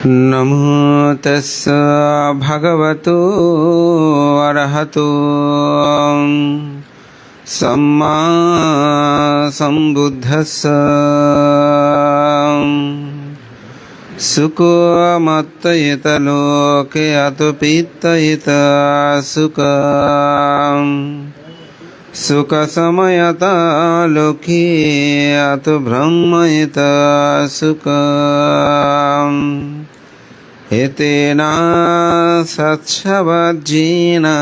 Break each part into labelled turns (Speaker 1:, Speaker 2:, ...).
Speaker 1: नमो तस्स भगवतो अरहतो सम्मा सम्बुद्धस्स सुको मत्तयित लोके अतो पीत्तयित सुख समयता लोके अतो ब्रह्मयित सुख एतेना सत्सवज्जीना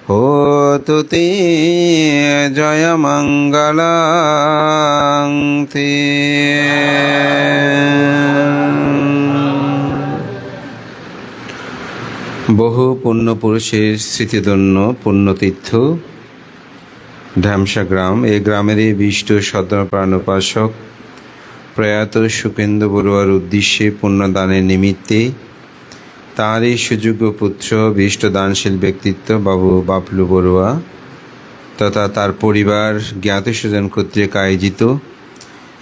Speaker 1: होतु ते जयमङ्गलं ते। বহু পুণ্যপুরুষের স্মৃতিধন্য পুণ্যতীর্থ ঢ্যামসা গ্রাম। এই গ্রামেরই বিষ্ট সদ্যপ্রাণ উপাসক প্রয়াত সুকেন্দ্র বড়ুয়ার উদ্দেশ্যে পুণ্যদানের নিমিত্তে তাঁরই সুযোগ্য পুত্র বিষ্ট দানশীল ব্যক্তিত্ব বাবু বাপলু বড়ুয়া তথা তার পরিবার জ্ঞাত স্বজন কর্তৃক আয়োজিত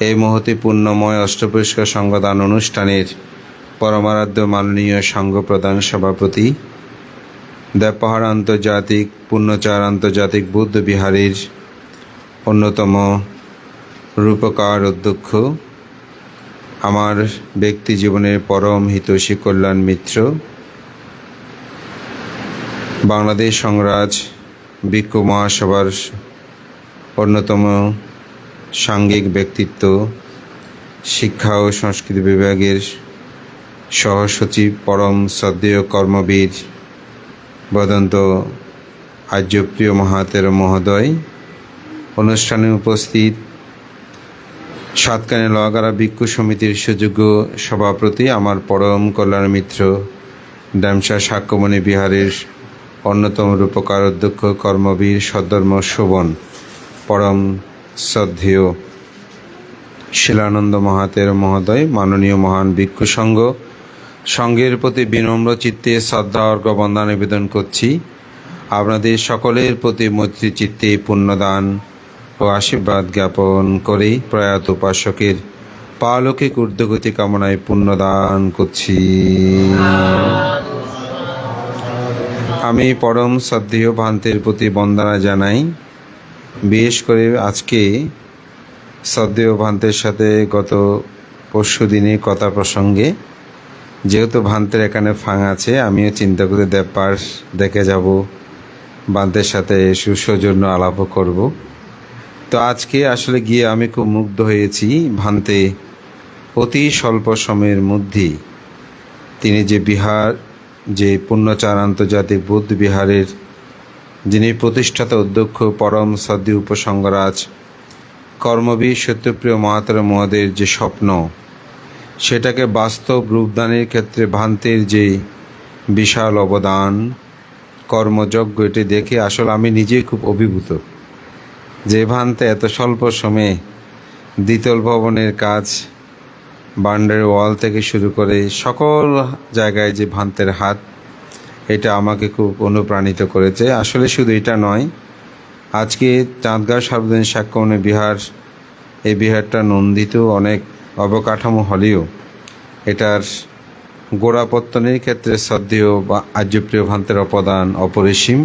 Speaker 1: এই মহতি পুণ্যময় অষ্টপুরস্কার সংঘদান অনুষ্ঠানের পরমারাধ্য মাননীয় সংঘ প্রধান সভাপতি দেবপাহাড় আন্তর্জাতিক পুণ্যচার আন্তর্জাতিক বৌদ্ধ বিহারের অন্যতম রূপকার অধ্যক্ষ, আমার ব্যক্তি জীবনের পরম হিতৈষী কল্যাণ মিত্র, বাংলাদেশ সংরাজ ভিক্ষু মহাসভার অন্যতম সাংঘিক ব্যক্তিত্ব, শিক্ষা ও সংস্কৃতি বিভাগের সহসচিব, পরম শ্রদ্ধেয় কর্মবীর বদন্ত আর্যপ্রিয় মহাতের মহোদয়, অনুষ্ঠানে উপস্থিত সাতকানি লোহাগাড়া ভিক্ষু সমিতির সুযোগ্য সভাপতি, আমার পরম কল্যাণ মিত্র ঢ্যামসা সাক্ষ্যমণি বিহারের অন্যতম রূপকার অধ্যক্ষ কর্মবীর সদ্ধর্ম শোভন পরম শ্রদ্ধেয় শিলানন্দ মহাতের মহোদয়, মাননীয় মহান ভিক্ষু সংঘের প্রতি বিনম্র চিত্তে শ্রদ্ধা অর্ঘ্য বন্দনা নিবেদন করছি। আপনাদের সকলের প্রতি মৈত্রী চিত্তে পুণ্যদান ও আশীর্বাদ জ্ঞাপন করে প্রয়াত উপাসকের পালৌকিক ঊর্ধ্বগতি কামনায় পুণ্যদান করছি। আমি পরম শ্রদ্ধেয় ভান্তের প্রতি বন্দনা জানাই। বিশেষ করে আজকে শ্রদ্ধেয় ভান্তের সাথে গত পরশু দিনে কথা প্রসঙ্গে, যেহেতু ভান্তের এখানে ফাঁক আছে, আমিও চিন্তা করে দেবপাড় দেখে যাব, ভান্তের সাথে সুসৌজন্য আলাপও করব। তো আজকে আসলে গিয়ে আমি খুব মুগ্ধ হয়েছি। ভান্তে অতি স্বল্প সময়ের মধ্যেই তিনি যে পুণ্যচার আন্তর্জাতিক বৌদ্ধ বিহারের যিনি প্রতিষ্ঠাতা অধ্যক্ষ পরম শ্রদ্ধেয় উপসংঘরাজ কর্মবীর সত্যপ্রিয় মহাতের মহোদয়ের যে স্বপ্ন, সেটাকে বাস্তব রূপদানের ক্ষেত্রে ভান্তের যে বিশাল অবদান কর্মযজ্ঞ, এটি দেখে আসলে আমি নিজেই খুব অভিভূত যে ভান্তে এত স্বল্প সময়ে দ্বিতল ভবনের কাজ, বাউন্ডারি ওয়াল থেকে শুরু করে সকল জায়গায় যে ভান্তের হাত, এটা আমাকে খুব অনুপ্রাণিত করেছে। আসলে শুধু এটা নয়, আজকে চাঁদগাঁও সার্বজনীন সাক্ষ্যমণি বিহার, এই বিহারটা নন্দিত অনেক অবকাঠামো হলেও এটার গোড়াপত্তনের ক্ষেত্রে শ্রদ্ধেয় বা আর্যপ্রিয় ভান্তের অবদান অপরিসীম।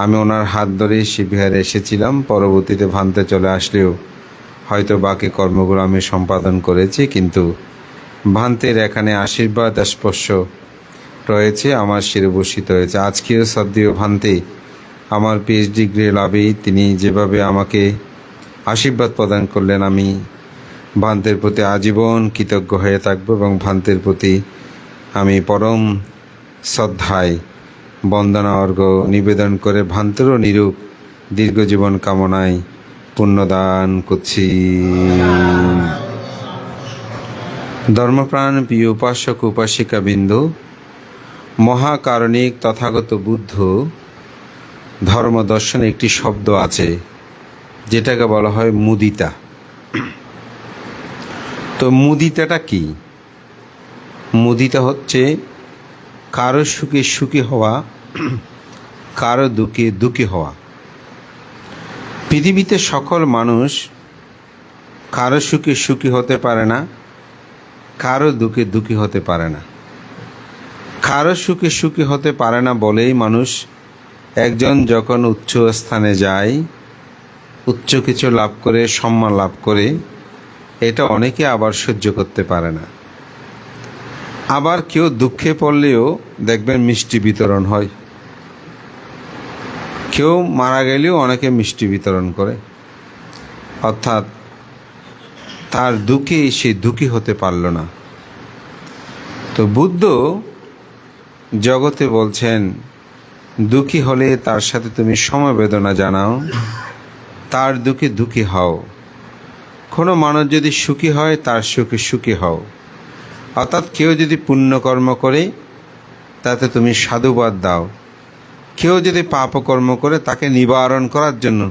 Speaker 1: আমি ওনার হাত ধরে সে বিহারে এসেছিলাম, পরবর্তীতে ভান্তে চলে আসলেও হয়তো বাকি কর্মগুলো আমি সম্পাদন করেছি, কিন্তু ভান্তের এখানে আশীর্বাদ স্পর্শ রয়েছে, আমার শিরে বর্ষিত হয়েছে। আজকেও শ্রদ্ধেয় ভান্তে আমার পিএইচডি ডিগ্রি লাভে তিনি যেভাবে আমাকে আশীর্বাদ প্রদান করলেন, আমি ভান্তের প্রতি আজীবন কৃতজ্ঞ হয়ে থাকব এবং ভান্তের প্রতি আমি পরম শ্রদ্ধায় বন্দনা অর্ঘ্য নিবেদন করে ভান্তেরও নিরূপ দীর্ঘজীবন কামনায় পুণ্যদান করছি। ধর্মপ্রাণ প্রিয় উপাসক উপাসিকাবৃন্দ, মহাকারণিক তথাগত বুদ্ধ ধর্ম দর্শনে একটি শব্দ আছে যেটাকে বলা হয় মুদিতা। তো মুদিতাটা কি? মুদিতা হচ্ছে কারো সুখে সুখী হওয়া, কারো দুঃখে দুঃখী হওয়া। পৃথিবীতে সকল মানুষ কারো সুখে সুখী হতে পারে না, কারো দুঃখে দুঃখী হতে পারে না, কারো সুখে সুখী হতে পারে না বলেই মানুষ একজন যখন উচ্চ স্থানে যায়, উচ্চ কিছু লাভ করে, সম্মান লাভ করে, এটা অনেকে আবার সহ্য করতে পারে না। আবার কেউ দুঃখে পড়লেও দেখবেন মিষ্টি বিতরণ হয়, কেউ মারা গেলেও অনেকে মিষ্টি বিতরণ করে, অর্থাৎ তার দুঃখে সে দুঃখী হতে পারল না। তো বুদ্ধ জগতে বলছেন, দুঃখী হলে তার সাথে তুমি সমবেদনা জানাও, তার দুঃখে দুঃখী হও। কোনো মানুষ যদি সুখী হয় তার সুখে সুখী হও। অর্থাৎ কেউ যদি পুণ্যকর্ম করে তাতে তুমি সাধুবাদ দাও, কেউ যদি পাপকর্ম করে তাকে নিবারণ করার জন্য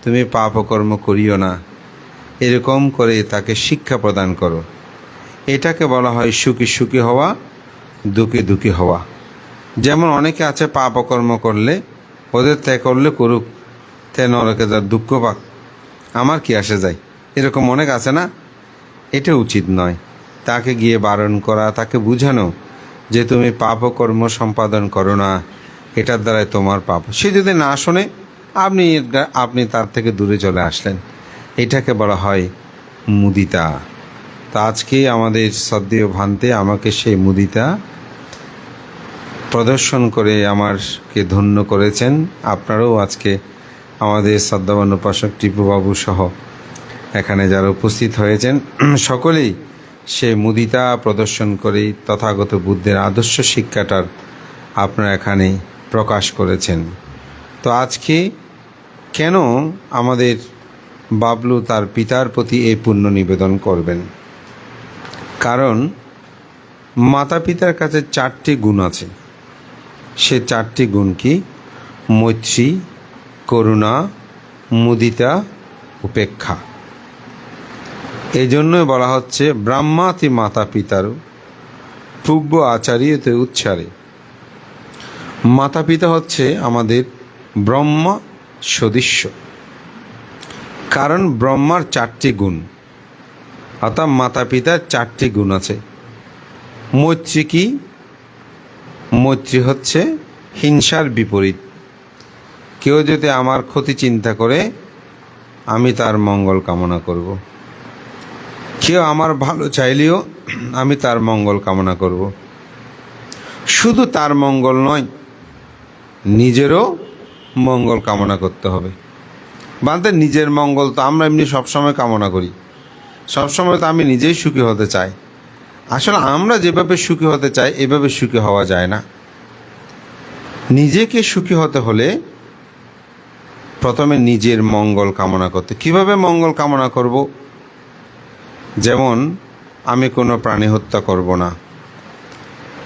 Speaker 1: তুমি পাপকর্ম করিও না, এরকম করে তাকে শিক্ষা প্রদান করো। এটাকে বলা হয় সুখী সুখী হওয়া, দুঃখী দুঃখী হওয়া। যেমন অনেকে আছে পাপকর্ম করলে ওদের ত্যাগ করলে করুক, তে নরকে যার দুঃখ পাক, আমার কি আসে যায়, এরকম অনেক আছে না? এটা উচিত নয়। তাকে গিয়ে বারণ করা, তাকে বুঝানো যে তুমি পাপকর্ম সম্পাদন করো না, এটার দ্বারাই তোমার পাপ। সে যদি না শোনে, আপনি তার থেকে দূরে চলে আসলেন। এটাকে বলা হয় মুদিতা। তো আজকে আমাদের শ্রদ্ধেয় ভান্তে আমাকে সেই মুদিতা প্রদর্শন করে আমাকে ধন্য করেছেন। আপনারাও আজকে আমাদের শ্রদ্ধাবান উপাসক টিপুবাবু সহ এখানে যারা উপস্থিত হয়েছেন সকলেই সে মুদিতা প্রদর্শন করে তথাগত বুদ্ধের আদর্শ শিক্ষাটার আপনারা এখানে প্রকাশ করেছেন। তো আজকে কেন আমাদের বাবলু তার পিতার প্রতি এই পুণ্য নিবেদন করবেন? কারণ মাতা পিতার কাছে 4টি গুণ আছে। সে 4টি গুণ কি? মৈত্রী, করুণা, মুদিতা, উপেক্ষা। এই জন্যই বলা হচ্ছে ব্রাহ্মাতি মাতা পিতারু পূর্ব আচার্যতে উচ্চারে। মাতা পিতা হচ্ছে আমাদের ব্রহ্মা সদৃশ্য, কারণ ব্রহ্মার 4টি গুণ, অর্থাৎ মাতা পিতার 4টি গুণ আছে। মৈত্রী কি? মৈত্রী হচ্ছে হিংসার বিপরীত। কেউ যদি আমার ক্ষতি চিন্তা করে, আমি তার মঙ্গল কামনা করব। কেউ আমার ভালো চাইলেও আমি তার মঙ্গল কামনা করব। শুধু তার মঙ্গল নয়, নিজেরও মঙ্গল কামনা করতে হবে। বান্ধে নিজের মঙ্গল তো আমরা এমনি সবসময় কামনা করি, সবসময় তো আমি নিজেই সুখী হতে চাই। আসলে আমরা যেভাবে সুখী হতে চাই এভাবে সুখী হওয়া যায় না। নিজেকে সুখী হতে হলে প্রথমে নিজের মঙ্গল কামনা করতে। কিভাবে মঙ্গল কামনা করব? যেমন আমি কোনো প্রাণী হত্যা করব না,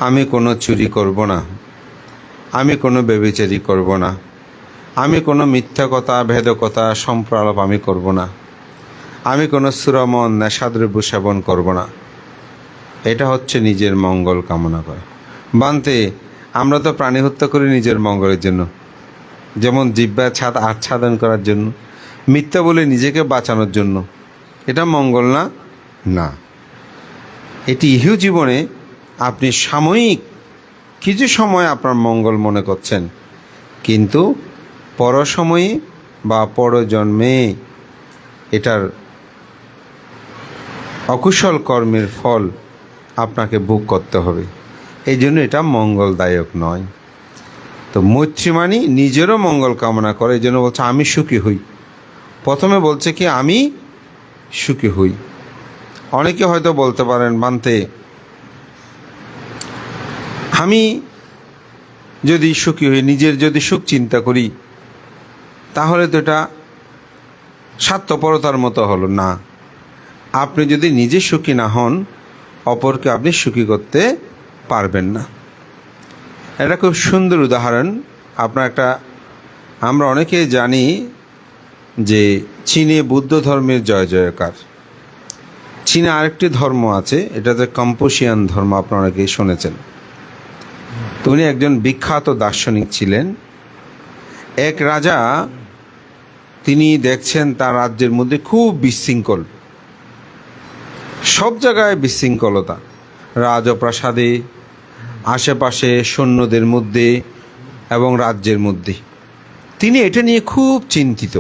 Speaker 1: আমি কোনো চুরি করব না, আমি কোনো ব্যভিচারী করব না, আমি কোনো মিথ্যা কথা, ভেদকতা, সম্প্রলাপ আমি করব না, আমি কোনো সুরমন নেশাদ্রব্য সেবন করব না। এটা হচ্ছে নিজের মঙ্গল কামনা করা। বান্তে আমরা তো প্রাণী হত্যা করি নিজের মঙ্গলের জন্য, যেমন জিহ্বা আচ্ছাদন করার জন্য, মিথ্যা বলে নিজেকে বাঁচানোর জন্য। এটা মঙ্গল না? না। এটি ইহ জীবনে আপনি সাময়িক কিছু সময় আপনার মঙ্গল মনে করছেন, কিন্তু পরসময়ে বা পরজন্মে এটার অকুশল কর্মের ফল আপনাকে ভোগ করতে হবে। এই জন্য এটা মঙ্গলদায়ক নয়। তো মৈত্রী মানে নিজেরও মঙ্গল কামনা করে। এই জন্য বলছে আমি সুখী হই। প্রথমে বলছে কি আমি সুখী হই। অনেকে হয়তো বলতে পারেন, বান্তে আমি যদি সুখী হই, নিজের যদি সুখ চিন্তা করি, তাহলে তো এটা স্বার্থপরতার মতো হলো না। আপনি যদি নিজে সুখী না হন, অপরকে আপনি সুখী করতে পারবেন না। এটা খুব সুন্দর উদাহরণ। আমরা অনেকেই জানি যে চীনে বুদ্ধ ধর্মের জয় জয়কার। চীনে আরেকটি ধর্ম আছে, এটা যে কম্পুশিয়ান ধর্ম, আপনারা অনেকেই শুনেছেন। তো উনি একজন বিখ্যাত দার্শনিক ছিলেন। এক রাজা, তিনি দেখছেন তার রাজ্যের মধ্যে খুব বিশৃঙ্খল, সব জায়গায় বিশৃঙ্খলতা। রাজপ্রাসাদে, আশেপাশে সৈন্যদের মধ্যে এবং রাজ্যের মধ্যে। তিনি এটা নিয়ে খুব চিন্তিত,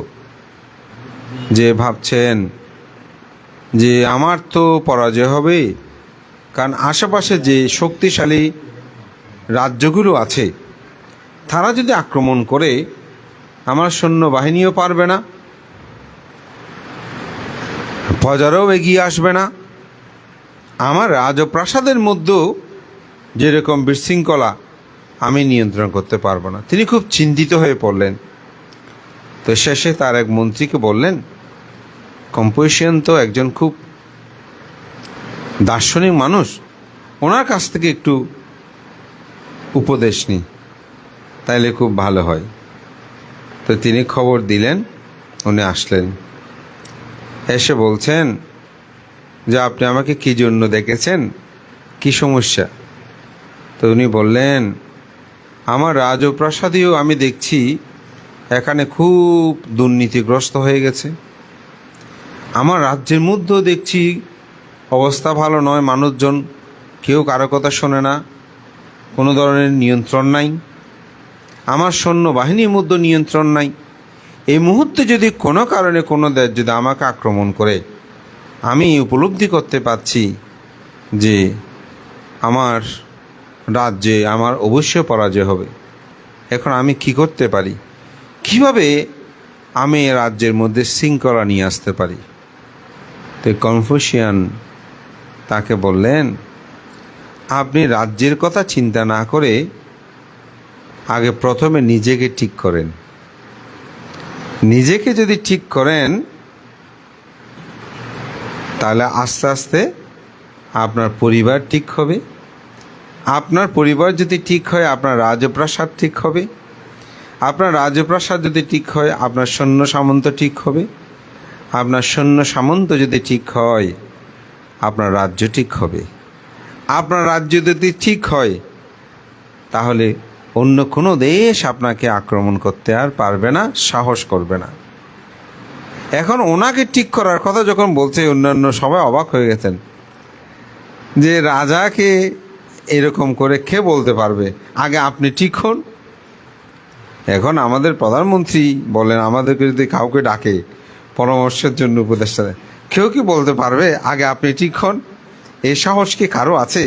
Speaker 1: যে ভাবছেন যে আমার তো পরাজয় হবে, কারণ আশেপাশে যে শক্তিশালী রাজ্যগুলো আছে তারা যদি আক্রমণ করে আমার সৈন্যবাহিনীও পারবে না, প্রজারাও এগিয়ে আসবে না, আমার রাজপ্রাসাদের মধ্যেও যেরকম বিশৃঙ্খলা আমি নিয়ন্ত্রণ করতে পারবো না। তিনি খুব চিন্তিত হয়ে পড়লেন। তো শেষে তার এক মন্ত্রীকে বললেন, কম্পোজিশন তো একজন খুব দার্শনিক মানুষ, ওনার কাছ থেকে একটু উপদেশ নিই, তাইলে খুব ভালো হয়। তো তিনি খবর দিলেন, উনি আসলেন, এসে বলছেন যে আপনি আমাকে কী জন্য ডেকেছেন, কী সমস্যা? তো উনি বললেন, আমার রাজপ্রাসাদেও আমি দেখছি এখানে খুব দুর্নীতিগ্রস্ত হয়ে গেছে, আমার রাজ্যের মধ্যেও দেখছি অবস্থা ভালো নয়, মানুষজন কেউ কারো কথা শোনে না, কোনো ধরনের নিয়ন্ত্রণ নাই, আমার সৈন্যবাহিনীর মধ্যে নিয়ন্ত্রণ নাই। এই মুহূর্তে যদি কোনো কারণে কোনো দেশ যদি আমাকে আক্রমণ করে, আমি উপলব্ধি করতে পারছি যে আমার রাজ্যে আমার অবশ্যই পরাজয় হবে। এখন আমি কি করতে পারি, কিভাবে আমি রাজ্যের মধ্যে শৃঙ্খলা নিয়ে আসতে পারি? তো কনফুসিয়ান তাকে বললেন, আপনি রাজ্যের কথা চিন্তা না করে আগে প্রথমে নিজেকে ঠিক করেন। নিজেকে যদি ঠিক করেন তাহলে আস্তে আস্তে আপনার পরিবার ঠিক হবে, আপনার পরিবার যদি ঠিক হয় আপনার রাজপ্রাসাদ ঠিক হবে, আপনার রাজপ্রাসাদ যদি ঠিক হয় আপনার সৈন্য সামন্ত ঠিক হবে, আপনার সৈন্য সামন্ত যদি ঠিক হয় আপনার রাজ্য ঠিক হবে, আপনার রাজ্য যদি ঠিক হয় তাহলে অন্য কোনো দেশ আপনাকে আক্রমণ করতে আর পারবে না, সাহস করবে না। এখন ওনাকে ঠিক করার কথা যখন বলছে, অন্যান্য সবাই অবাক হয়ে গেছেন যে রাজাকে এরকম করে কে বলতে পারবে, আগে আপনি ঠিক হন। এখন আমাদের প্রধানমন্ত্রী বলেন, আমাদেরকে যদি কাউকে ডাকে পরামর্শের জন্য, উপদেষ্টা, কেউ কি বলতে পারবে আগে আপনি ঠিক হন? এই সাহস কি কারো আছে?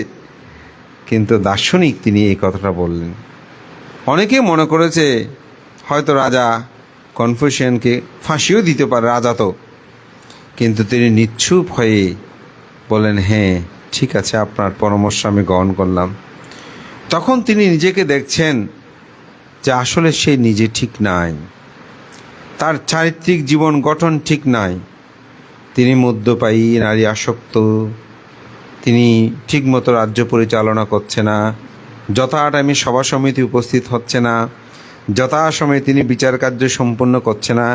Speaker 1: কিন্তু দার্শনিক তিনি এই কথাটা বললেন। অনেকেই মনে করেছে হয়তো রাজা কনফুসিয়ানকে ফাঁসিও দিতে পারে, রাজা তো। কিন্তু তিনি নিশ্চুপ হয়ে বলেন, হ্যাঁ ঠিক আছে, আপনার পরামর্শ আমি গ্রহণ করলাম। তখন তিনি নিজেকে দেখছেন যে আসলে সে নিজে ঠিক নাই, তার চারিত্রিক জীবন গঠন ঠিক নাই, তিনি মদ্যপায়ী, নারী আসক্ত, তিনি ঠিকমতো রাজ্য পরিচালনা করছে না, যথা টাইমে সভা সমিতি উপস্থিত হচ্ছে না, যথাসময়ে তিনি বিচার কার্য সম্পন্ন করছে না,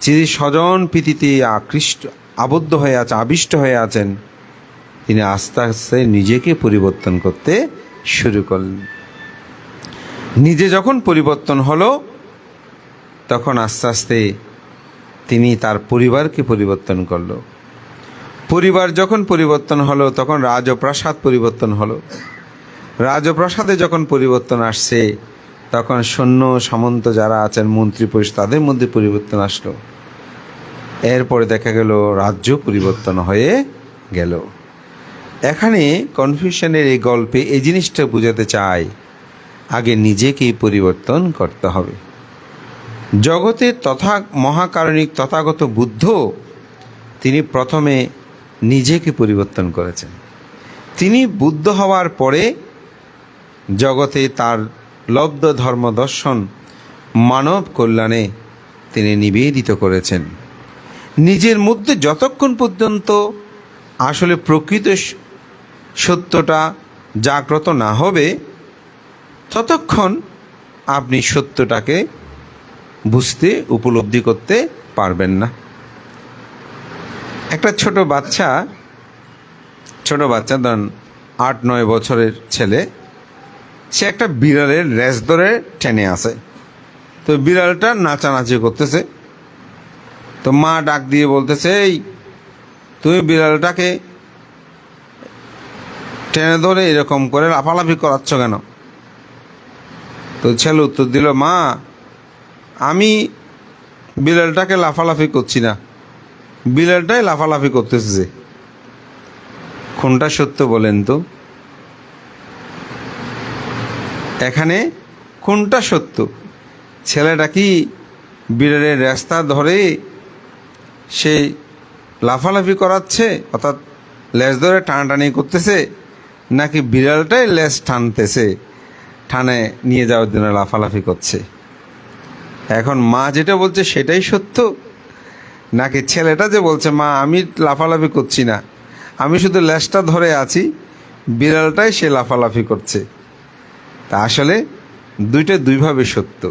Speaker 1: যিনি স্বজন প্রীতিতে আবদ্ধ হয়ে আছে, আবিষ্ট হয়ে আছেন, তিনি আস্তে আস্তে নিজেকে পরিবর্তন করতে শুরু করলেন। নিজে যখন পরিবর্তন হলো তখন আস্তে আস্তে তিনি তার পরিবারকে পরিবর্তন করলো। পরিবার যখন পরিবর্তন হলো তখন রাজপ্রাসাদ পরিবর্তন হলো। রাজপ্রাসাদে যখন পরিবর্তন আসছে তখন সৈন্য সামন্ত যারা আছেন, মন্ত্রী পরিষদ, তাদের মধ্যে পরিবর্তন আসলো। এরপরে দেখা গেল রাজ্য পরিবর্তন হয়ে গেল। এখানে কনফিউশনের এই গল্পে এই জিনিসটা বোঝাতে চায়, আগে নিজেকেই পরিবর্তন করতে হবে। জগতের মহাকারণিক তথাগত বুদ্ধ তিনি প্রথমে নিজেকে পরিবর্তন করেছেন। তিনি বুদ্ধ হওয়ার পরে জগতে তার লব্ধ ধর্ম দর্শন মানব কল্যাণে তিনি নিবেদিত করেছেন। নিজের মধ্যে যতক্ষণ পর্যন্ত আসলে প্রকৃত সত্যটা জাগ্রত না হবে ততক্ষণ আপনি সত্যটাকে বুঝতে, উপলব্ধি করতে পারবেন না। একটা ছোট বাচ্চা ধরুন 8-9 বছরের ছেলে, সে একটা বিড়ালের রেস ধরে টেনে আসে। তো বিড়ালটা নাচানাচি করতেছে, তো মা ডাক দিয়ে বলতেছে, এই তুমি বিড়ালটাকে টেনে ধরে এরকম করে লাফালাফি করাচ্ছ কেন? তো ছেলে উত্তর দিল, মা আমি বিড়ালটাকে লাফালাফি করছি না, বিড়ালটাই লাফালাফি করতেছে। যে কোনটা সত্য বলেন তো? এখানে কোনটা সত্য? ছেলেটা কি বিড়ালের রাস্তা ধরে সে লাফালাফি করাচ্ছে, অর্থাৎ লেজ ধরে টানাটানি করতেছে, নাকি বিড়ালটাই লেজ টানতেছে, টানে নিয়ে যাওয়ার জন্য লাফালাফি করছে? এখন মা যেটা বলছে সেটাই সত্য, নাকি ছেলেটা যে বলছে মা আমি লাফালাফি করছি না, আমি শুধু লেজটা ধরে আছি, বিড়ালটাই সে লাফালাফি করছে? তা আসলে দুইটা দুইভাবে সত্য।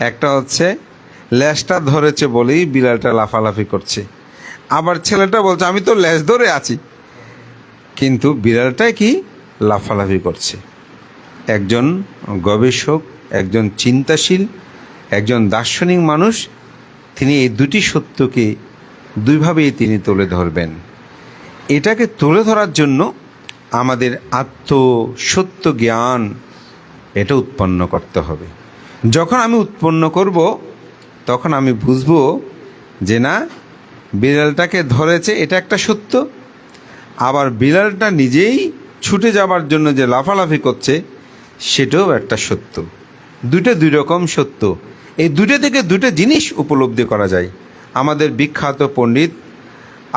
Speaker 1: একটা হচ্ছে লেজটা ধরেছে বলেই বিড়ালটা লাফালাফি করছে, আবার ছেলেটা বলছে আমি তো লেজ ধরে আছি, কিন্তু বিড়ালটাই কি লাফালাফি করছে। একজন গবেষক, একজন চিন্তাশীল, একজন দার্শনিক মানুষ, তিনি এই দুটি সত্যকে দুইভাবেই তিনি তুলে ধরবেন। এটাকে তুলে ধরার জন্য আমাদের আত্মসত্য জ্ঞান এটা উৎপন্ন করতে হবে। যখন আমি উৎপন্ন করব তখন আমি বুঝব যে না, বিড়ালটাকে ধরেছে এটা একটা সত্য, আবার বিড়ালটা নিজেই ছুটে যাবার জন্য যে লাফালাফি করছে সেটাও একটা সত্য। দুটো দুই রকম সত্য। এই দুটো থেকে দুটো জিনিস উপলব্ধি করা যায়। আমাদের বিখ্যাত পণ্ডিত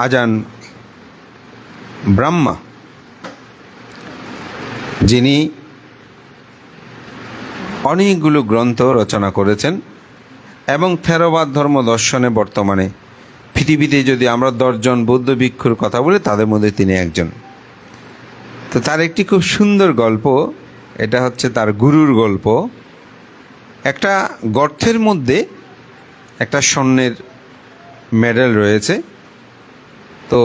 Speaker 1: আজান ব্রহ্মা, যিনি অনেকগুলো গ্রন্থ রচনা করেছেন এবং থেরবাদ ধর্ম দর্শনে বর্তমানে পৃথিবীতে যদি আমরা 10 জন বৌদ্ধ ভিক্ষুর কথা বলি তাদের মধ্যে তিনি একজন। তো তার একটি খুব সুন্দর গল্প, এটা হচ্ছে তার গুরুর গল্প। একটা গর্তের মধ্যে একটা স্বর্ণের মেডেল রয়েছে, তো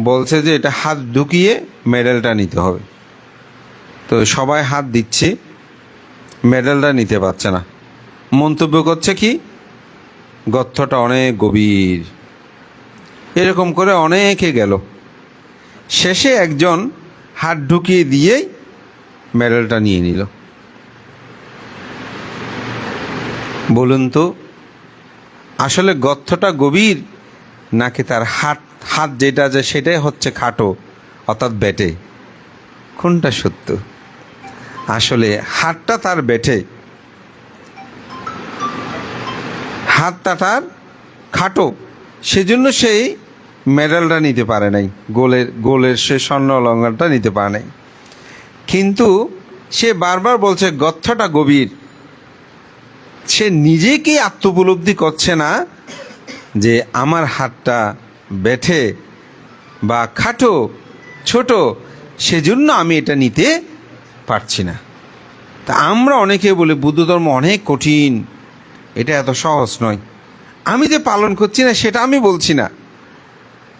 Speaker 1: বলছে যে এটা হাত ঢুকিয়ে মেডেলটা নিতে হবে। তো সবাই হাত দিচ্ছে, মেডেলটা নিতে পারছে না। মন্তব্য করছে কি, গর্তটা অনেক গভীর। এরকম করে অনেকে গেল, শেষে একজন হাত ঢুকিয়ে দিয়েই মেডেলটা নিয়ে নিল। বলুন তো আসলে গর্তটা গভীর নাকি তার হাত যেটা আছে সেটাই হচ্ছে খাটো, অর্থাৎ বেটে? কোনটা সত্য? আসলে হাতটা তার বেটে, হাতটা তার খাটো, সেজন্য সেই মেডেলটা নিতে পারে নাই, গোলের সে স্বর্ণ অলঙ্কারটা নিতে পারে নাই। কিন্তু সে বারবার বলছে গর্তটা গভীর। সে নিজেকে আত্মোপলব্ধি করছে না যে আমার হাতটা বেঠে বা খাটো, ছোট, সেজন্য আমি এটা নিতে পারছি না। তা আমরা অনেকে বলে বুদ্ধ ধর্ম অনেক কঠিন, এটা এত সহজ নয়। আমি যে পালন করছি না সেটা আমি বলছি না,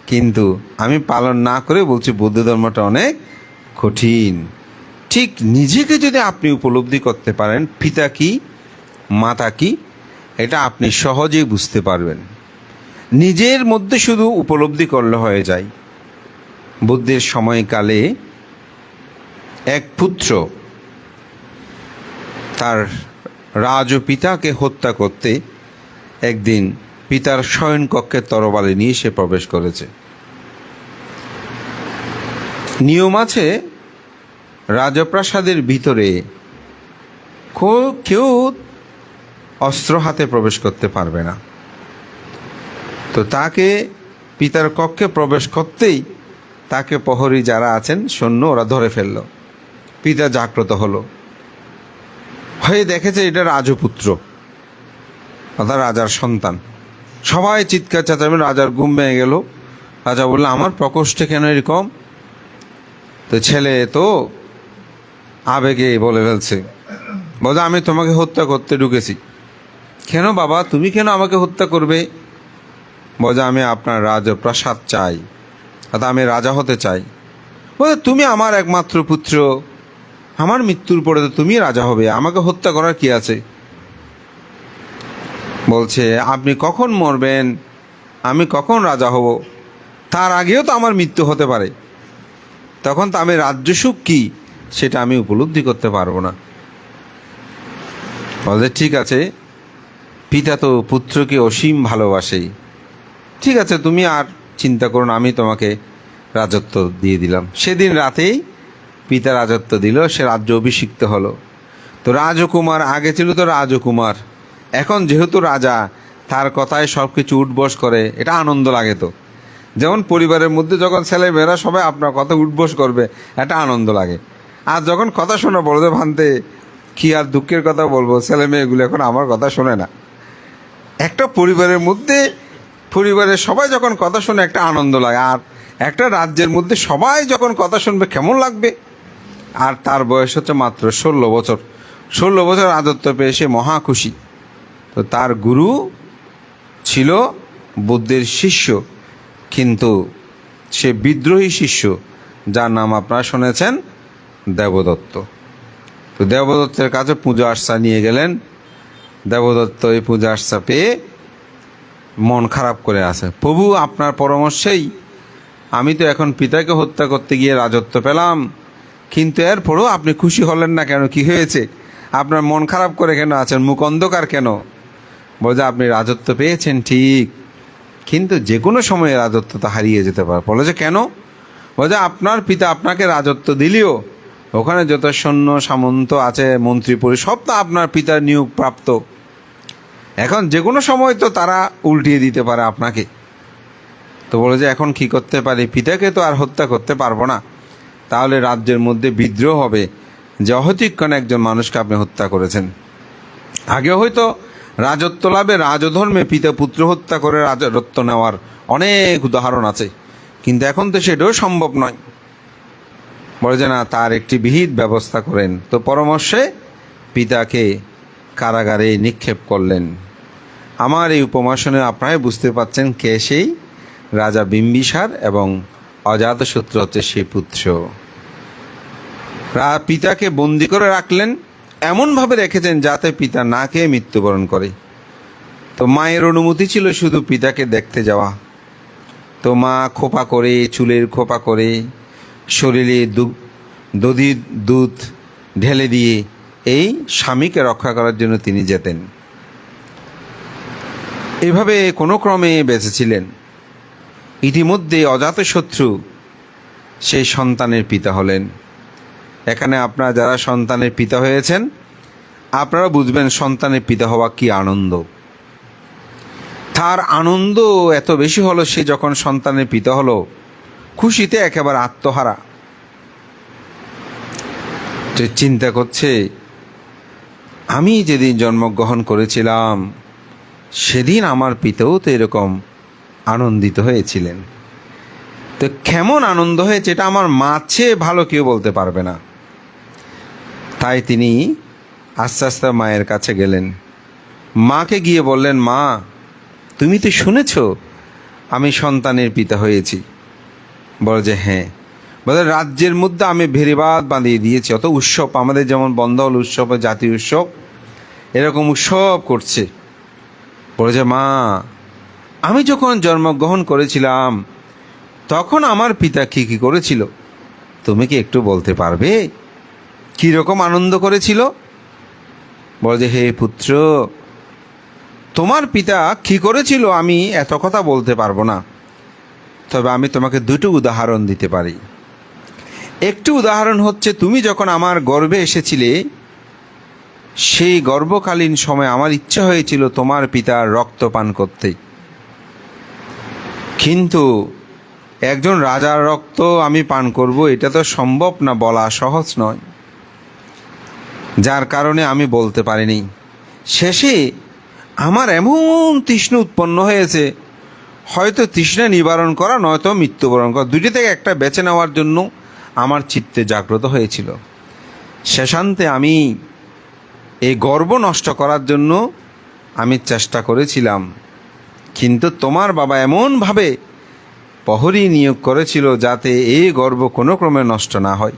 Speaker 1: কিন্তু আমি পালন না করে বলছি বৌদ্ধ ধর্মটা অনেক কঠিন। ঠিক নিজেকে যদি আপনি উপলব্ধি করতে পারেন পিতা কি মাতা কি, এটা আপনি সহজেই বুঝতে পারবেন। নিজের মধ্যে শুধু উপলব্ধি করলে হয়ে যায়। বুদ্ধের সময়কালে এক পুত্র তার রাজ পিতাকে হত্যা করতে একদিন পিতার শয়নকক্ষে তরবারি নিয়ে সে প্রবেশ করেছে। নিয়ম আছে রাজপ্রাসাদের ভিতরে কেউ অস্ত্র হাতে প্রবেশ করতে পারবে না। তো তাকে পিতার কক্ষে প্রবেশ করতেই তাকে প্রহরী যারা আছেন সৈন্য ওরা ধরে ফেলল। পিতা জাগ্রত হলো, হয়ে দেখেছে এটা রাজপুত্র, অর্থাৎ রাজার সন্তান। সবাই চিৎকার চেঁচামেচি, রাজার ঘুম ভেঙে গেল। রাজা বলল আমার প্রকোষ্ঠে কেন এরকম? তো ছেলে তো আবেগে বলে ফেলছে, বলছে আমি তোমাকে হত্যা করতে ঢুকেছি। কেন বাবা, তুমি কেন আমাকে হত্যা করবে? বলছে আমি আপনার রাজপ্রাসাদ চাই, অর্থাৎ আমি রাজা হতে চাই। বলছে তুমি আমার একমাত্র পুত্র, আমার মৃত্যুর পরে তো তুমি রাজা হবে, আমাকে হত্যা করার কি আছে? বলছে আপনি কখন মরবেন, আমি কখন রাজা হব, তার আগেও তো আমার মৃত্যু হতে পারে। তখন তো আমি রাজ্য সুখ কী সেটা আমি উপলব্ধি করতে পারবো না। বলে ঠিক আছে, পিতা তো পুত্রকে অসীম ভালোবাসেই, ঠিক আছে তুমি আর চিন্তা করো না, আমি তোমাকে রাজত্ব দিয়ে দিলাম। সেদিন রাতেই পিতা রাজত্ব দিল, সে রাজ্য অভিষিক্ত হলো। তো রাজকুমার, আগে ছিল তো রাজকুমার, এখন যেহেতু রাজা, তার কথায় সব কিছু উঠবস করে, এটা আনন্দ লাগে। তো যেমন পরিবারের মধ্যে যখন ছেলেমেয়েরা সবাই আপনার কথা উঠবস করবে, এটা আনন্দ লাগে। আর যখন কথা শোনা বলো যে ভান্তে কী আর দুঃখের কথা বলবো, ছেলে মেয়েগুলো এখন আমার কথা শোনে না। একটা পরিবারের মধ্যে পরিবারের সবাই যখন কথা শোনে একটা আনন্দ লাগে, আর একটা রাজ্যের মধ্যে সবাই যখন কথা শুনবে কেমন লাগবে। আর তার বয়স হচ্ছে মাত্র 16 বছর। 16 বছর রাজত্ব পেয়ে সে মহা খুশি। তো তার গুরু ছিল বুদ্ধের শিষ্য, কিন্তু সে বিদ্রোহী শিষ্য, যার নাম আপনারা শুনেছেন দেবদত্ত। তো দেবদত্তের কাছে পূজা আর্চা নিয়ে গেলেন। দেবদত্ত এই পূজা আর্চা পেয়ে মন খারাপ করে আছে। প্রভু, আপনার পরামর্শেই আমি তো এখন পিতাকে হত্যা করতে গিয়ে রাজত্ব পেলাম, কিন্তু এরপরও আপনি খুশি হলেন না কেন? কি হয়েছে? আপনার মন খারাপ করে কেন আছেন? মুখ অন্ধকার কেন? বলে আপনি রাজত্ব পেয়েছেন ঠিক, কিন্তু যে কোনো সময়ে রাজত্বটা হারিয়ে যেতে পারে। বলে যে কেন? বলে আপনার পিতা আপনাকে রাজত্ব দিলেও ওখানে যত সৈন্য সামন্ত আছে, মন্ত্রী পরিষদ, সব তো আপনার পিতার নিয়োগ প্রাপ্ত। এখন যে কোনো সময় তো তারা উল্টিয়ে দিতে পারে আপনাকে। তো বলে যে এখন কি করতে পারি? পিতাকে তো আর হত্যা করতে পারবো না, তাহলে রাজ্যের মধ্যে বিদ্রোহ হবে যে অহতিক্ষণ একজন মানুষকে আপনি হত্যা করেছেন। আগে হয়তো রাজত্ব লাভে রাজধর্মে পিতা পুত্র হত্যা করে রাজত্ব নেওয়ার অনেক উদাহরণ আছে, কিন্তু এখন তো সেটাও সম্ভব নয়। বলে যে না, তার একটি বিহিত ব্যবস্থা করেন। তো পরামর্শে পিতাকে কারাগারে নিক্ষেপ করলেন। আমার এই উপমাসনে আপনারাই বুঝতে পাচ্ছেন কে সেই রাজা বিম্বিসার, এবং অজাতশত্রু হচ্ছে সেই পুত্র। পিতাকে বন্দি করে রাখলেন, এমনভাবে রেখেছেন যাতে পিতা না খেয়ে মৃত্যুবরণ করে। তো মায়ের অনুমতি ছিল শুধু পিতাকে দেখতে যাওয়া। তো মা খোপা করে, চুলের খোপা করে, শরীরে দধির দুধ ঢেলে দিয়ে এই স্বামীকে রক্ষা করার জন্য তিনি যেতেন। এভাবে কোনো ক্রমে বেঁচেছিলেন। ইতিমধ্যে অজাতশত্রু সেই সন্তানের পিতা হলেন। এখানে আপনারা যারা সন্তানের পিতা হয়েছেন, আপনারা বুঝবেন সন্তানের পিতা হওয়া কি আনন্দ। তার আনন্দ এত বেশি হলো, সে যখন সন্তানের পিতা হলো খুশিতে একেবারে আত্মহারা। চিন্তা করছে, আমি যেদিন জন্মগ্রহণ করেছিলাম সেদিন আমার পিতাও তো এরকম আনন্দিত হয়েছিলেন। তো কেমন আনন্দ হয়েছে এটা আমার মার চেয়ে ভালো কেউ বলতে পারবে না। তাই তিনি আস্তে আস্তে মায়ের কাছে গেলেন। মাকে গিয়ে বললেন, মা তুমি তো শুনেছ আমি সন্তানের পিতা হয়েছি। বলে যে হ্যাঁ। বলে রাজ্যের মধ্যে আমি ভেরিবাদ বাঁধিয়ে দিয়েছি, অত উৎসব, আমাদের যেমন বন্ধ হল উৎসব, জাতীয় উৎসব, এরকম উৎসব করছে। বলে যে মা, আমি যখন জন্মগ্রহণ করেছিলাম তখন আমার পিতা কী কী করেছিল তুমি কি একটু বলতে পারবে? কীরকম আনন্দ করেছিল? বলে যে হে পুত্র, তোমার পিতা কী করেছিল আমি এত কথা বলতে পারবো না, তবে আমি তোমাকে দুটো উদাহরণ দিতে পারি। একটি উদাহরণ হচ্ছে, তুমি যখন আমার গর্ভে এসেছিলে সেই গর্ভকালীন সময় আমার ইচ্ছা হয়েছিল তোমার পিতার রক্ত পান করতে, কিন্তু একজন রাজার রক্ত আমি পান করব এটা তো সম্ভব না, বলা সহজ নয়, যার কারণে আমি বলতে পারিনি। শেষে আমার এমন তৃষ্ণা উৎপন্ন হয়েছে, হয়তো তৃষ্ণা নিবারণ করা নয়তো মৃত্যুবরণ করা, দুটি থেকে একটা বেছে নেওয়ার জন্য আমার চিত্তে জাগ্রত হয়েছিল। শেষান্তে আমি এই গর্ব নষ্ট করার জন্য আমি চেষ্টা করেছিলাম, কিন্তু তোমার বাবা এমনভাবে প্রহরী নিয়োগ করেছিল যাতে এই গর্ব কোনো ক্রমে নষ্ট না হয়।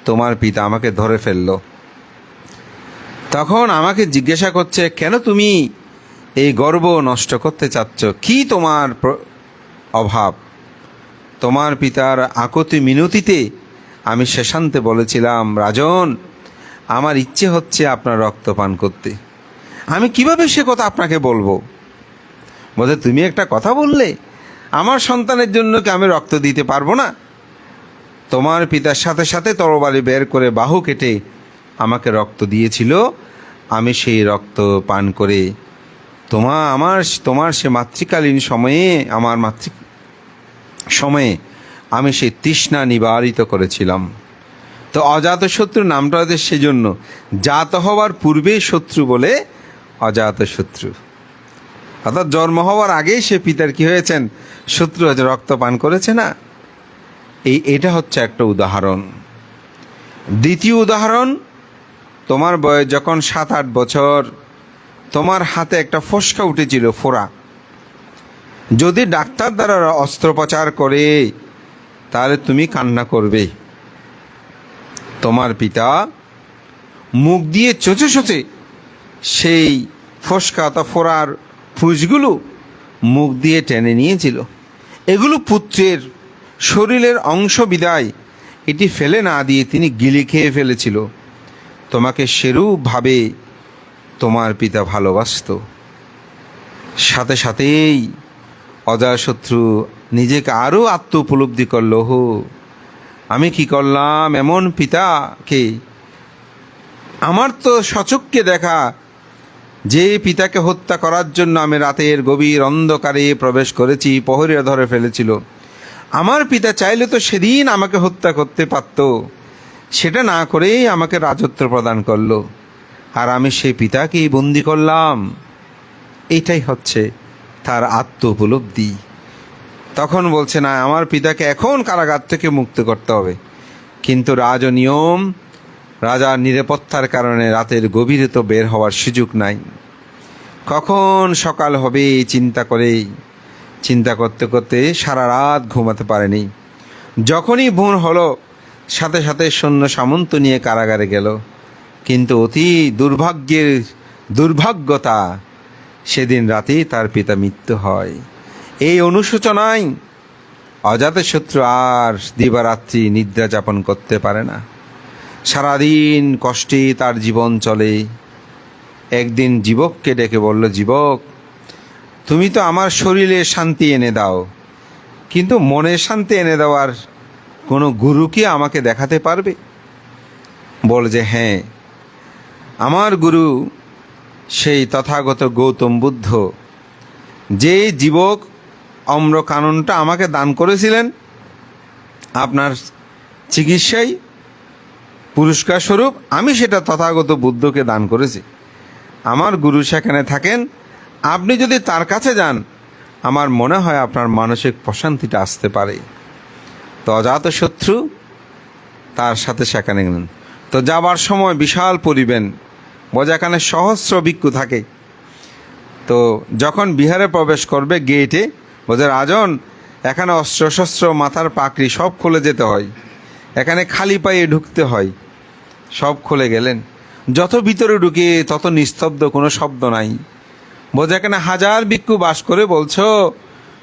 Speaker 1: তোমার পিতা আমাকে ধরে ফেলল। তখন আমাকে জিজ্ঞাসা করছে, কেন তুমি এই গর্ব নষ্ট করতে চাচ্ছ? কি তোমার অভাব? তোমার পিতার আকুতি মিনতিতে আমি শেষান্তে বলেছিলাম, রাজন, আমার ইচ্ছে হচ্ছে আপনার রক্ত পান করতে। আমি কিভাবে সে কথা আপনাকে বলবো? বলে, তুমি একটা কথা বললে, আমার সন্তানের জন্য কি আমি রক্ত দিতে পারবো না? তোমার পিতার সাথে সাথে তরবারি বের করে বাহু কেটে আমাকে রক্ত দিয়েছিল। আমি সেই রক্ত পান করে তোমার সে মাতৃকালীন সময়ে, আমার সময়ে আমি সেই তৃষ্ণা নিবারিত করেছিলাম। তো অজাতশত্রু নামটা হচ্ছে সেজন্য, জাত হওয়ার পূর্বেই শত্রু বলে অজাতশত্রু, অর্থাৎ জন্ম হওয়ার আগেই সে পিতার কি হয়েছেন? শত্রু হচ্ছে, রক্ত পান করেছে না। এটা হচ্ছে একটা উদাহরণ। দ্বিতীয় উদাহরণ, তোমার বয়স যখন 7-8 বছর, তোমার হাতে একটা ফোসকা উঠেছিল, ফোড়া। যদি ডাক্তার দ্বারা অস্ত্রোপচার করে তাহলে তুমি কান্না করবে। তোমার পিতা মুখ দিয়ে চোচে চোচে সেই ফোসকা অথবা ফোড়ার ফুসগুলো মুখ দিয়ে টেনে নিয়েছিল। এগুলো পুত্রের শরীরের অংশ বিদায় এটি ফেলে না দিয়ে তিনি গিলে খেয়ে ফেলেছিল। তোমাকে সেরূপভাবে তোমার পিতা ভালোবাসত। সাথে সাথেই অজাতশত্রু নিজেকে আরও আত্ম উপলব্ধি করল, আমি কি করলাম? এমন পিতাকে, আমার তো সচক্ষে দেখা যে পিতাকে হত্যা করার জন্য আমি রাতের গভীর অন্ধকারে প্রবেশ করেছি, প্রহরীরা ধরে ফেলেছিল। আমার পিতা চাইলে তো সেদিন আমাকে হত্যা করতে পারত, সেটা না করেই আমাকে রাজত্ব প্রদান করলো, আর আমি সেই পিতাকেই বন্দি করলাম। এটাই হচ্ছে তার আত্ম উপলব্ধি। তখন বলছে, না, আমার পিতাকে এখন কারাগার থেকে মুক্ত করতে হবে। কিন্তু রাজনিয়ম, রাজার নিরাপত্তার কারণে রাতের গভীরে তো বের হওয়ার সুযোগ নাই। কখন সকাল হবে চিন্তা করতে করতে সারা রাত ঘুমাতে পারেনি। যখনই ভোর হলো, সাথে সাথে সৈন্য সামন্ত নিয়ে কারাগারে গেল। কিন্তু অতি দুর্ভাগ্যতা, সেদিন রাতেই তার পিতা মৃত্যু হয়। এই অনুশোচনায় অজাতশত্রু আর দিবারাত্রি নিদ্রা যাপন করতে পারে না। সারাদিন কষ্টে তার জীবন চলে। একদিন যুবককে ডেকে বলল, যুবক, তুমি তো আমার শরীরে শান্তি এনে দাও, কিন্তু মনের শান্তি এনে দেওয়ার কোনো গুরু কি আমাকে দেখাতে পারবে? বল যে, হ্যাঁ, আমার গুরু সেই তথাগত গৌতম বুদ্ধ, যে যুবক অম্রকাননটা আমাকে দান করেছিলেন আপনার চিকিৎসায় পুরস্কার স্বরূপ, আমি সেটা তথাগত বুদ্ধকে দান করেছি। আমার গুরু সেখানে থাকেন, আপনি যদি তার কাছে যান, আমার মনে হয় আপনার মানসিক প্রশান্তিটা আসতে পারে। তো অজাতশত্রু তার সাথে সেখানে গেলেন। তো যাবার সময় বিশাল পরিবেন, যেখানে সহস্র ভিক্ষু থাকে। তো যখন বিহারে প্রবেশ করবে গেটে, বলছে, রাজন, এখানে অস্ত্রশস্ত্র, মাথার পাকড়ি সব খুলে যেতে হয়, এখানে খালি পায়ে ঢুকতে হয়। সব খুলে গেলেন। যত ভিতরে ঢুকে তত নিস্তব্ধ, কোনো শব্দ নাই। বোঝা এখানে 1000 ভিক্ষু বাস করে, বলছো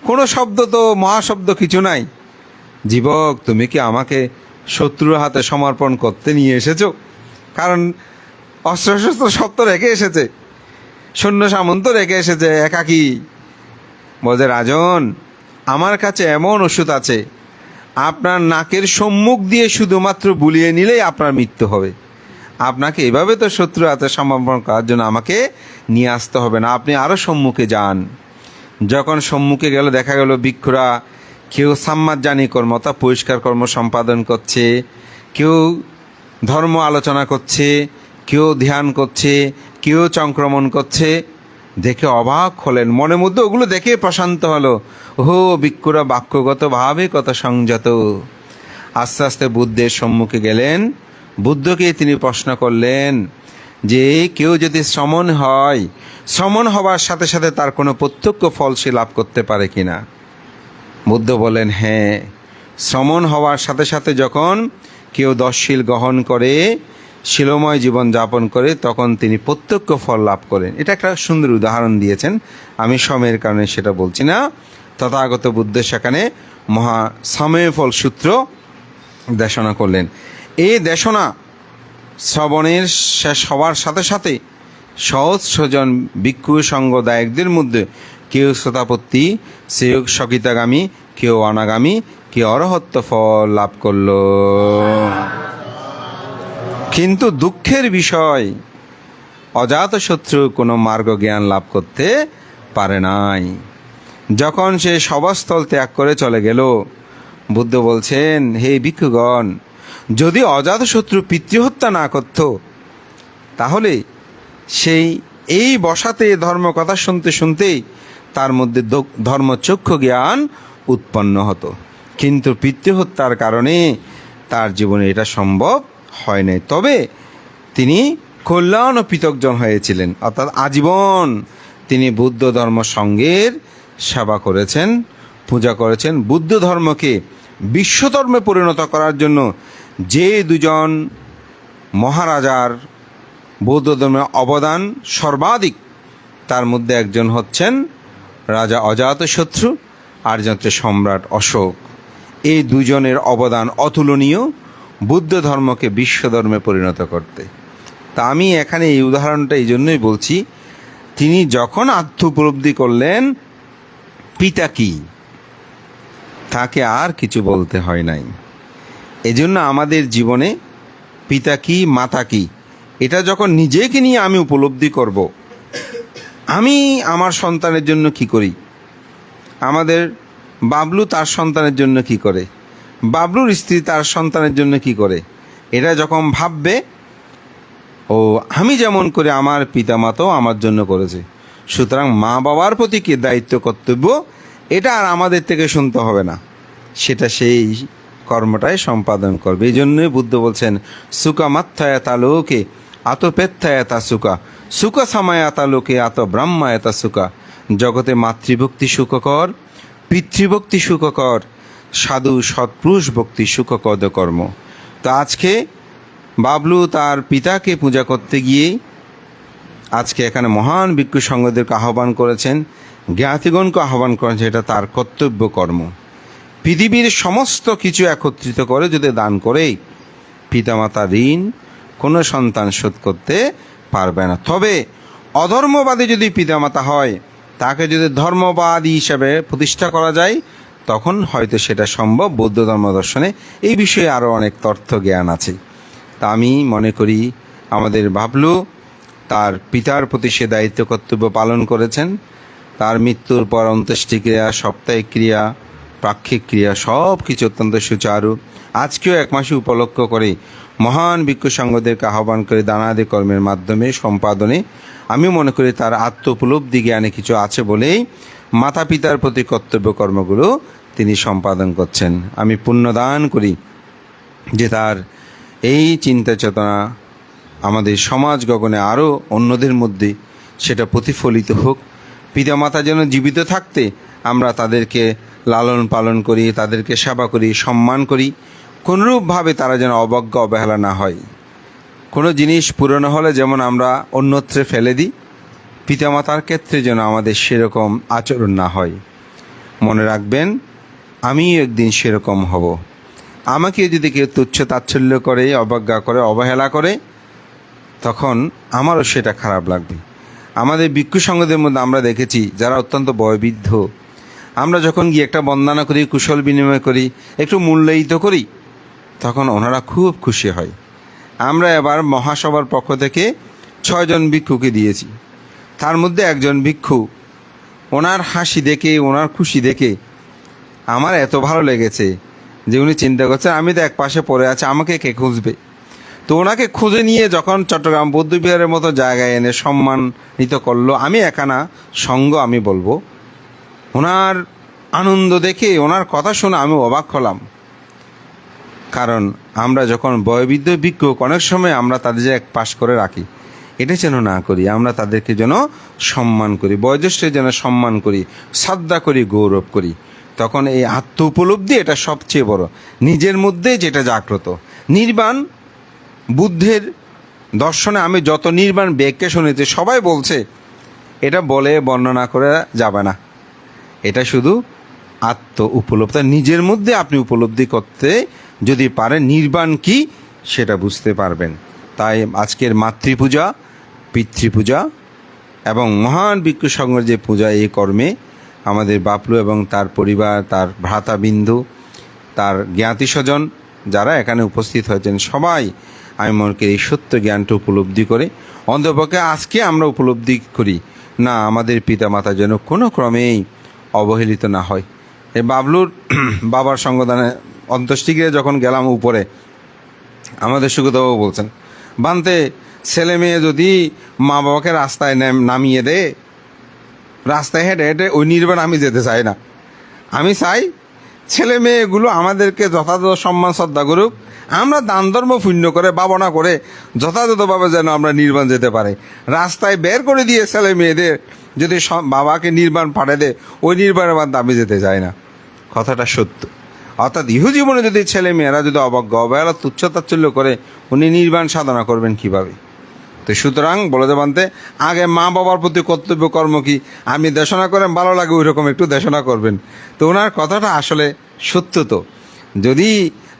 Speaker 1: কোনো শব্দ তো, মহাশব্দ কিছু নাই। যুবক, তুমি কি আমাকে শত্রুর হাতে সমর্পণ করতে নিয়ে এসেছো? কারণ অস্ত্রশস্ত্র সব তো রেখে এসেছে, সৈন্য সামন্ত রেখে এসেছে, একাকী। বলছে, রাজন, আমার কাছে এমন ওষুধ আছে, আপনার নাকের সম্মুখ দিয়ে শুধুমাত্র বুলিয়ে নিলেই আপনার মৃত্যু হবে। আপনাকে এভাবে তো শত্রু হাতে সমর্পণ করার জন্য আমাকে নিয়ে আসতে হবে না, আপনি আরও সম্মুখে যান। যখন সম্মুখে গেল, দেখা গেল ভিক্ষুরা কেউ সাম্মাজ্জানি কর্ম অর্থাৎ পরিষ্কার কর্ম সম্পাদন করছে, কেউ ধর্ম আলোচনা করছে, কেউ ধ্যান করছে, কেউ চংক্রমণ করছে। দেখে অবাক হলেন, মনের মধ্যে ওগুলো দেখে প্রশান্ত হলো। ভিক্ষুরা বাক্যগতভাবে কত সংযত। আস্তে আস্তে বুদ্ধের সম্মুখে গেলেন। বুদ্ধকে তিনি প্রশ্ন করলেন যে, কেউ যদি শ্রমণ হওয়ার সাথে সাথে তার কোনো প্রত্যক্ষ ফল সে লাভ করতে পারে কিনা? বুদ্ধ বলেন, হ্যাঁ, শ্রমণ হওয়ার সাথে সাথে যখন কেউ 10 শীল গ্রহণ করে, শিলময় জীবন যাপন করে, তখন তিনি প্রত্যক্ষ ফল লাভ করেন। এটা একটা সুন্দর উদাহরণ দিয়েছেন, আমি সময়ের কারণে সেটা বলছি না। তথাগত বুদ্ধের সেখানে মহা সময় ফল সূত্র দেশনা করলেন। এই দেশনা শ্রবণের শেষ হওয়ার সাথে সাথে সহজ স্বজন ভিক্ষু সঙ্গদায়কদের মধ্যে কেউ শ্রোতাপত্তি, সেও সকিতাগামী, কেউ অনাগামী, কেউ অরহত্ব ফল লাভ করল। কিন্তু দুঃখের বিষয়, অজাতশত্রু কোনো মার্গ জ্ঞান লাভ করতে পারে নাই। যখন সে সভাস্থল ত্যাগ করে চলে গেল, বুদ্ধ বলছেন, হে ভিক্ষুগণ, যদি অজাতশত্রু পিতৃহত্যা না করত তাহলে সেই এই বসাতে ধর্মকথা শুনতে শুনতেই তার মধ্যে ধর্মচক্ষু জ্ঞান উৎপন্ন হতো। কিন্তু পিতৃহত্যার কারণে তার জীবনে এটা সম্ভব হয় নাই। তবে তিনি কল্যাণ ও পৃথকজন হয়েছিলেন, অর্থাৎ আজীবন তিনি বুদ্ধ ধর্ম সঙ্গের সেবা করেছেন, পূজা করেছেন। বুদ্ধ ধর্মকে বিশ্বধর্মে পরিণত করার জন্য যে দুজন মহারাজার বৌদ্ধ ধর্মের অবদান সর্বাধিক, তার মধ্যে একজন হচ্ছেন রাজা অজাতশত্রু, আর একজন হচ্ছে সম্রাট অশোক। এই দুজনের অবদান অতুলনীয় বুদ্ধ ধর্মকে বিশ্বধর্মে পরিণত করতে। তা আমি এখানে এই উদাহরণটা এই জন্যই বলছি, তিনি যখন আত্ম উপলব্ধি করলেন পিতা কি, তাকে আর কিছু বলতে হয় নাই। এজন্য আমাদের জীবনে পিতা কি, মাতা কি, এটা যখন নিজেকে নিয়ে আমি উপলব্ধি করব, আমি আমার সন্তানের জন্য কি করি, আমাদের বাবলু তার সন্তানের জন্য কি করে, বাবলুর স্ত্রী তার সন্তানের জন্য কি করে, এটা যখন ভাববে, ও আমি যেমন করে আমার পিতামাতাও আমার জন্য করেছে, সুতরাং মা বাবার প্রতি কি দায়িত্ব কর্তব্য, এটা আর আমাদের থেকে শুনতে হবে না, সেটা সেই কর্মটাই সম্পাদন করবে। এই জন্যই বুদ্ধ বলছেন, সুকা মাত্থায়াতা লোকে আত পেত্থায়াতা সুকা, সুকা সামায়াতা লোকে আত ব্রহ্মায়াতা সুকা। জগতে মাতৃভক্তি সুখকর, পিতৃভক্তি সুখকর, সাধু সৎপুরুষ ভক্তি সুখকদ কর্ম। তো আজকে বাবলু তার পিতাকে পূজা করতে গিয়ে আজকে এখানে মহান ভিক্ষু সংঘদেরকে আহ্বান করেছেন, জ্ঞাতিগণকে আহ্বান করেছেন, এটা তার কর্তব্য কর্ম। পৃথিবীর সমস্ত কিছু একত্রিত করে যদি দান করে, পিতামাতার ঋণ কোনো সন্তান শোধ করতে পারবে না। তবে অধর্মবাদী যদি পিতামাতা হয়, তাকে যদি ধর্মবাদী হিসাবে প্রতিষ্ঠা করা যায়, তখন হয়তো সেটা সম্ভব। বৌদ্ধ ধর্ম দর্শনে এই বিষয়ে আরও অনেক তথ্য জ্ঞান আছে। তা আমি মনে করি আমাদের বাবলু তার পিতার প্রতি সে দায়িত্ব কর্তব্য পালন করেছেন। তার মৃত্যুর পর অন্ত্যেষ্টিক্রিয়া, সাপ্তাহিক ক্রিয়া, পাক্ষিক ক্রিয়া সব কিছু অত্যন্ত সুচারু। আজকেও এক মাসে উপলক্ষ করে মহান ভিক্ষু সংঘদেরকে আহ্বান করে দানাদি কর্মের মাধ্যমে সম্পাদনে আমি মনে করি তার আত্ম উপলব্ধি জ্ঞানে কিছু আছে বলেই মাতা পিতার প্রতি কর্তব্য কর্মগুলো তিনি সম্পাদন করছেন। আমি পুণ্যদান করি যে তার এই চিন্তা চেতনা আমাদের সমাজ গগনে আরও অন্যদের মধ্যে সেটা প্রতিফলিত হোক। পিতামাতা যেন জীবিত থাকতে আমরা তাদেরকে লালন পালন করি, তাদেরকে সেবা করি, সম্মান করি, কোনোরূপভাবে তারা যেন অবজ্ঞা অবহেলা না হয়। কোনো জিনিস পুরনো হলে যেমন আমরা অন্যত্রে ফেলে দিই, পিতামাতার ক্ষেত্রে যেন আমাদের সেরকম আচরণ না হয়। মনে রাখবেন, আমিও একদিন সেরকম হব। আমাকে যদি কেউ তুচ্ছ তাচ্ছল্য করে, অবজ্ঞা করে, অবহেলা করে, তখন আমারও সেটা খারাপ লাগবে। আমাদের ভিক্ষু সংঘদের মধ্যে আমরা দেখেছি যারা অত্যন্ত বয়োবৃদ্ধ, আমরা যখন গিয়ে একটা বন্দনা করি, কুশল বিনিময় করি, একটু মূল্যায়িত করি, তখন ওনারা খুব খুশি হয়। আমরা এবার মহাসভার পক্ষ থেকে 6 জন ভিক্ষুকে দিয়েছি। তার মধ্যে একজন ভিক্ষু, ওনার হাসি দেখে, ওনার খুশি দেখে আমার এত ভালো লেগেছে যে উনি চিন্তা করছেন আমি তো এক পাশে পড়ে আছি, আমাকে কে খুঁজবে। তো ওনাকে খুঁজে নিয়ে যখন চট্টগ্রাম বৌদ্ধবিহারের মতো জায়গায় এনে সম্মানিত করলো, আমি একানা সঙ্গ আমি বলবো, ওনার আনন্দ দেখে, ওনার কথা শুনে আমি অবাক হলাম। কারণ আমরা যখন বয়োবৃদ্ধ ভিক্ষুক, অনেক সময় আমরা তাদের যে এক পাশ করে রাখি, এটা যেন না করি। আমরা তাদেরকে যেন সম্মান করি, বয়োজ্যেষ্ঠের যেন সম্মান করি, শ্রদ্ধা করি, গৌরব করি। তখন এই আত্ম উপলব্ধি এটা সবচেয়ে বড়, নিজের মধ্যে যেটা জাগ্রত। নির্বাণ বুদ্ধের দর্শনে আমি যত নির্বাণ ব্যাখ্যা শুনেছি, সবাই বলছে এটা বলে বর্ণনা করে যাবে না, এটা শুধু আত্ম উপলব্ধি, নিজের মধ্যে আপনি উপলব্ধি করতে যদি পারেন নির্বাণ কি সেটা বুঝতে পারবেন। তাই আজকের মাতৃপূজা, পিতৃপূজা এবং মহান ভিক্ষু সংঘের যে পূজা, এই কর্মে আমাদের বাপলু এবং তার পরিবার, তার ভ্রাতাবিন্দু, তার জ্ঞাতি স্বজন যারা এখানে উপস্থিত হয়েছেন, সবাই আমি মনে করি এই সত্য জ্ঞানটা উপলব্ধি করে অন্তপক্ষে আজকে আমরা উপলব্ধি করি না, আমাদের পিতামাতা যেন কোনো ক্রমেই অবহেলিত না হয়। এই বাবলুর বাবার সঙ্গদানে অন্ত্যেষ্টিক্রিয়া যখন গেলাম উপরে, আমাদের সুগতবাবু বলছেন, বানতে ছেলে মেয়ে যদি মা বাবাকে রাস্তায় নামিয়ে দেয়, রাস্তায় হেঁটে হেঁটে ওই নির্বাণ আমি যেতে চাই না। আমি চাই ছেলে মেয়েগুলো আমাদেরকে যথাযথ সম্মান শ্রদ্ধা করুক, আমরা দান ধর্ম পুণ্য করে ভাবনা করে যথাযথভাবে যেন আমরা নির্বাণ যেতে পারে। রাস্তায় বের করে দিয়ে ছেলে মেয়েদের যদি বাবাকে নির্বাণ পাঠিয়ে দেয়, ওই নির্বাণের বাদ আমি যেতে চাই না। কথাটা সত্য। অর্থাৎ ইহু জীবনে যদি ছেলে মেয়েরা যদি অবজ্ঞা অবহেলা তুচ্ছতাচ্ছল্য করে, উনি নির্বাণ সাধনা করবেন কিভাবে? তো সুতরাং বলে দেবান্তে আগে মা বাবার প্রতি কর্তব্য কর্ম কি আমি দেশনা করেন, ভালো লাগে ওই রকম একটু দেশনা করবেন। তো ওনার কথাটা আসলে সত্য। তো যদি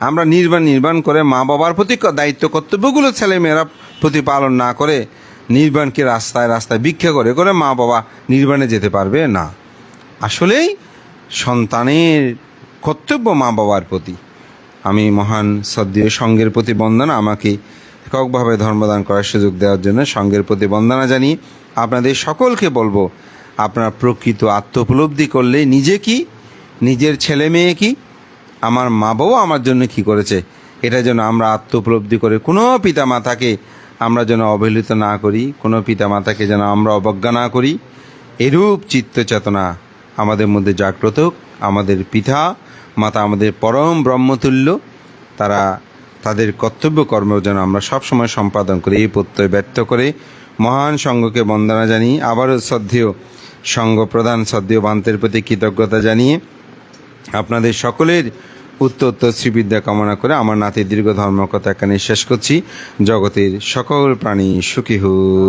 Speaker 1: আমরা নির্বাণ করে মা বাবার প্রতি দায়িত্ব কর্তব্যগুলো ছেলে মেয়েরা প্রতিপালন না করে, নির্বাণকে রাস্তায় রাস্তায় ভিক্ষা করে করে মা বাবা নির্বাণে যেতে পারবে না। আসলেই সন্তানের কর্তব্য মা বাবার প্রতি। আমি মহান শ্রদ্ধেয় সংঘের প্রতি বন্দনা, আমাকে এককভাবে ধর্মদান করার সুযোগ দেওয়ার জন্য সংঘের প্রতি বন্দনা জানিয়ে আপনাদের সকলকে বলবো, আপনারা প্রকৃত আত্ম উপলব্ধি করলে নিজে কি, নিজের ছেলে মেয়ে কি, আমার মা বাবা আমার জন্য কি করেছে, এটা যেন আমরা আত্ম উপলব্ধি করে কোনো পিতামাতাকে আমরা যেন অবহেলিত না করি, কোনো পিতামাতাকে যেন আমরা অবজ্ঞা না করি। এরূপ চিত্ত চেতনা আমাদের মধ্যে জাগ্রত হোক। আমাদের পিতা মাতা আমাদের পরম ব্রহ্মতুল্য, তারা তাদের কর্তব্য কর্ম যেন আমরা সবসময় সম্পাদন করি, এই প্রত্যয় ব্যক্ত করে মহান সংঘকে বন্দনা জানিয়ে আবারও শ্রদ্ধেয় সংঘ প্রধান শ্রদ্ধেয় ভান্তের প্রতি কৃতজ্ঞতা জানিয়ে আপনাদের সকলের উত্তর শ্রীবিদ্যা কামনা করে আমার নাতির দীর্ঘ ধর্মকথা এখানে শেষ করছি। জগতের সকল প্রাণী সুখী হোক।